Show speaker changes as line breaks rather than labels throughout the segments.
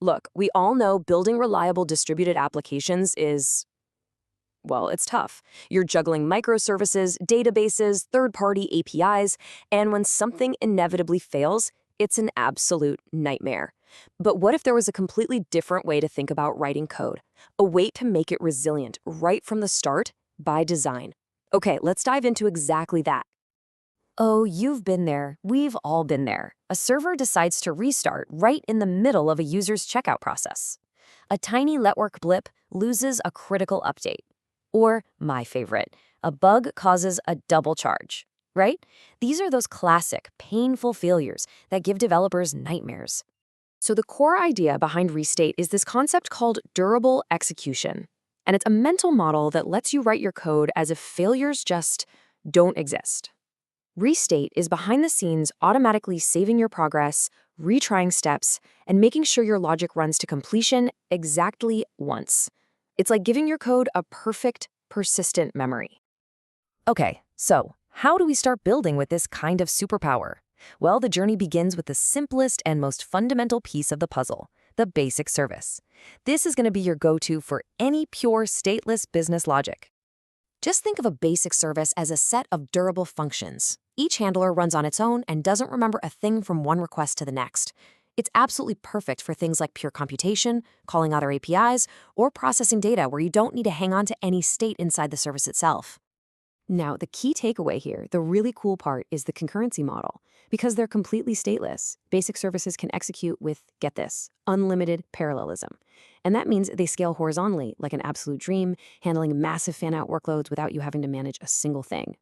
Look, we all know building reliable distributed applications is, well, it's tough. You're juggling microservices, databases, third-party APIs, and when something inevitably fails, it's an absolute nightmare. But what if there was a completely different way to think about writing code? A way to make it resilient right from the start by design. Okay, let's dive into exactly that. Oh, you've been there. We've all been there. A server decides to restart right in the middle of a user's checkout process. A tiny network blip loses a critical update. Or, my favorite, a bug causes a double charge, right? These are those classic, painful failures that give developers nightmares. So the core idea behind Restate is this concept called durable execution. And it's a mental model that lets you write your code as if failures just don't exist. Restate is behind the scenes automatically saving your progress, retrying steps, and making sure your logic runs to completion exactly once. It's like giving your code a perfect, persistent memory. Okay, so how do we start building with this kind of superpower? Well, the journey begins with the simplest and most fundamental piece of the puzzle, the basic service. This is going to be your go-to for any pure stateless business logic. Just think of a basic service as a set of durable functions. Each handler runs on its own and doesn't remember a thing from one request to the next. It's absolutely perfect for things like pure computation, calling other APIs, or processing data where you don't need to hang on to any state inside the service itself. Now, the key takeaway here, the really cool part, is the concurrency model. Because they're completely stateless, basic services can execute with, get this, unlimited parallelism. And that means they scale horizontally like an absolute dream, handling massive fan-out workloads without you having to manage a single thing.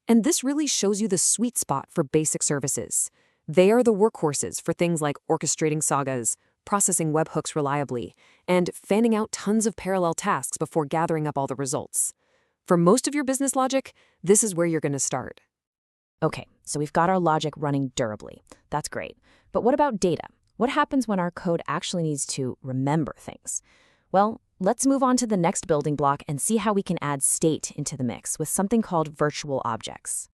And this really shows you the sweet spot for basic services. They are the workhorses for things like orchestrating sagas, processing webhooks reliably, and fanning out tons of parallel tasks before gathering up all the results. For most of your business logic, this is where you're going to start. Okay, so we've got our logic running durably. That's great. But what about data? What happens when our code actually needs to remember things? Well, let's move on to the next building block and see how we can add state into the mix with something called virtual objects.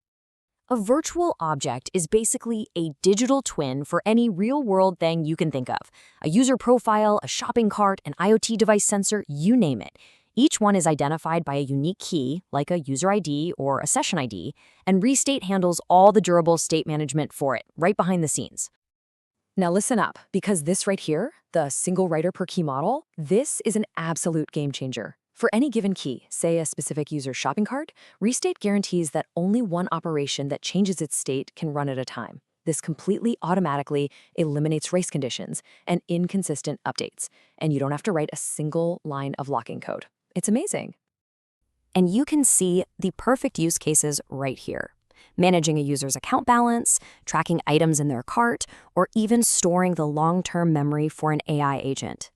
A virtual object is basically a digital twin for any real-world thing you can think of. A user profile, a shopping cart, an IoT device sensor, you name it. Each one is identified by a unique key, like a user ID or a session ID, and Restate handles all the durable state management for it, right behind the scenes. Now listen up, because this right here, the single writer per key model, this is an absolute game changer. For any given key, say a specific user shopping cart, Restate guarantees that only one operation that changes its state can run at a time. This completely automatically eliminates race conditions and inconsistent updates, and you don't have to write a single line of locking code. It's amazing. And you can see the perfect use cases right here. Managing a user's account balance, tracking items in their cart, or even storing the long-term memory for an AI agent.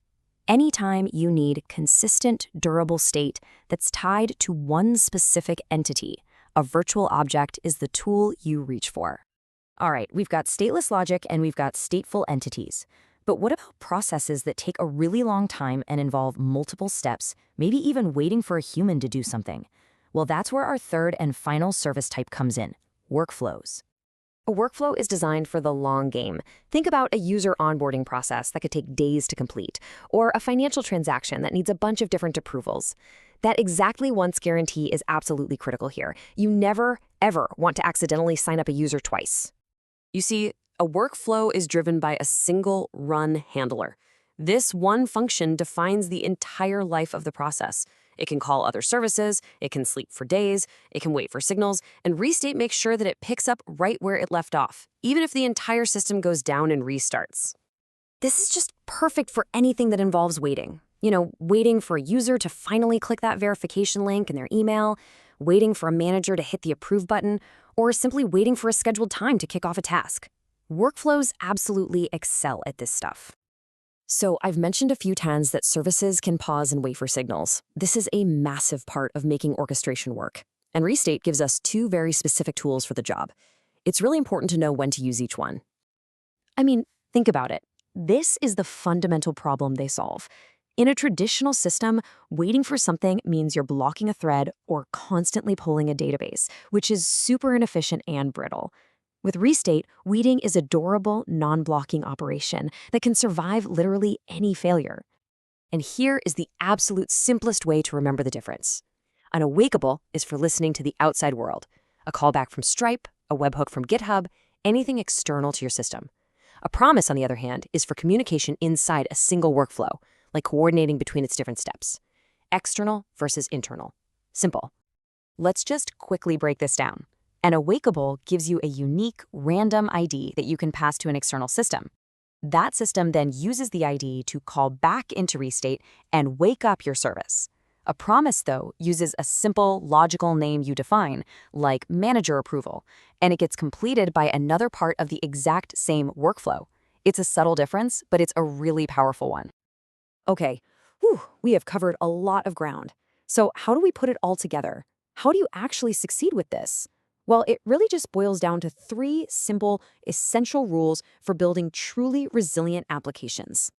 Anytime you need consistent, durable state that's tied to one specific entity, a virtual object is the tool you reach for. All right, we've got stateless logic and we've got stateful entities. But what about processes that take a really long time and involve multiple steps, maybe even waiting for a human to do something? Well, that's where our third and final service type comes in, workflows. A workflow is designed for the long game. Think about a user onboarding process that could take days to complete, or a financial transaction that needs a bunch of different approvals. That exactly once guarantee is absolutely critical here. You never, ever want to accidentally sign up a user twice. You see, a workflow is driven by a single run handler. This one function defines the entire life of the process. It can call other services, it can sleep for days, it can wait for signals, and Restate makes sure that it picks up right where it left off, even if the entire system goes down and restarts. This is just perfect for anything that involves waiting. You know, waiting for a user to finally click that verification link in their email, waiting for a manager to hit the approve button, or simply waiting for a scheduled time to kick off a task. Workflows absolutely excel at this stuff. So I've mentioned a few times that services can pause and wait for signals. This is a massive part of making orchestration work. And Restate gives us two very specific tools for the job. It's really important to know when to use each one. I mean, think about it. This is the fundamental problem they solve. In a traditional system, waiting for something means you're blocking a thread or constantly pulling a database, which is super inefficient and brittle. With Restate, weeding is a durable, non-blocking operation that can survive literally any failure. And here is the absolute simplest way to remember the difference. An awakeable is for listening to the outside world, a callback from Stripe, a webhook from GitHub, anything external to your system. A promise, on the other hand, is for communication inside a single workflow, like coordinating between its different steps. External versus internal. Simple. Let's just quickly break this down. An awakeable gives you a unique, random ID that you can pass to an external system. That system then uses the ID to call back into Restate and wake up your service. A promise, though, uses a simple, logical name you define, like manager approval, and it gets completed by another part of the exact same workflow. It's a subtle difference, but it's a really powerful one. Okay, we have covered a lot of ground. So how do we put it all together? How do you actually succeed with this? Well, it really just boils down to 3 simple, essential rules for building truly resilient applications.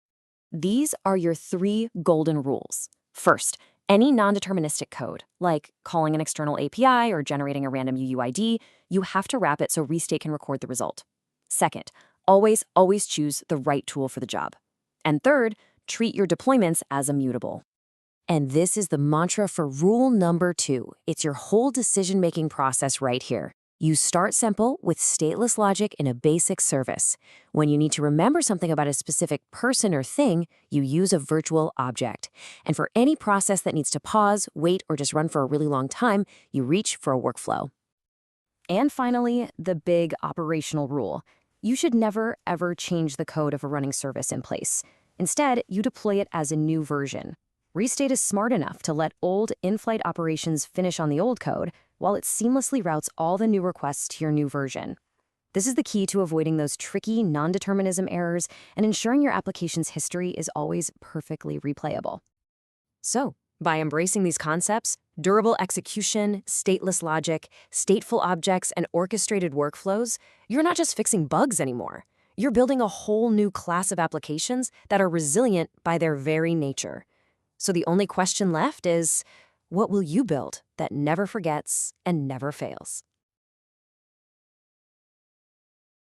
These are your 3 golden rules. First, any non-deterministic code, like calling an external API or generating a random UUID, you have to wrap it so Restate can record the result. Second, always choose the right tool for the job. And third, treat your deployments as immutable. And this is the mantra for rule number 2. It's your whole decision-making process right here. You start simple with stateless logic in a basic service. When you need to remember something about a specific person or thing, you use a virtual object. And for any process that needs to pause, wait, or just run for a really long time, you reach for a workflow. And finally, the big operational rule. You should never, ever change the code of a running service in place. Instead, you deploy it as a new version. Restate is smart enough to let old in-flight operations finish on the old code, while it seamlessly routes all the new requests to your new version. This is the key to avoiding those tricky non-determinism errors and ensuring your application's history is always perfectly replayable. So, by embracing these concepts, durable execution, stateless logic, stateful objects, and orchestrated workflows, you're not just fixing bugs anymore. You're building a whole new class of applications that are resilient by their very nature. So the only question left is, what will you build that never forgets and never fails?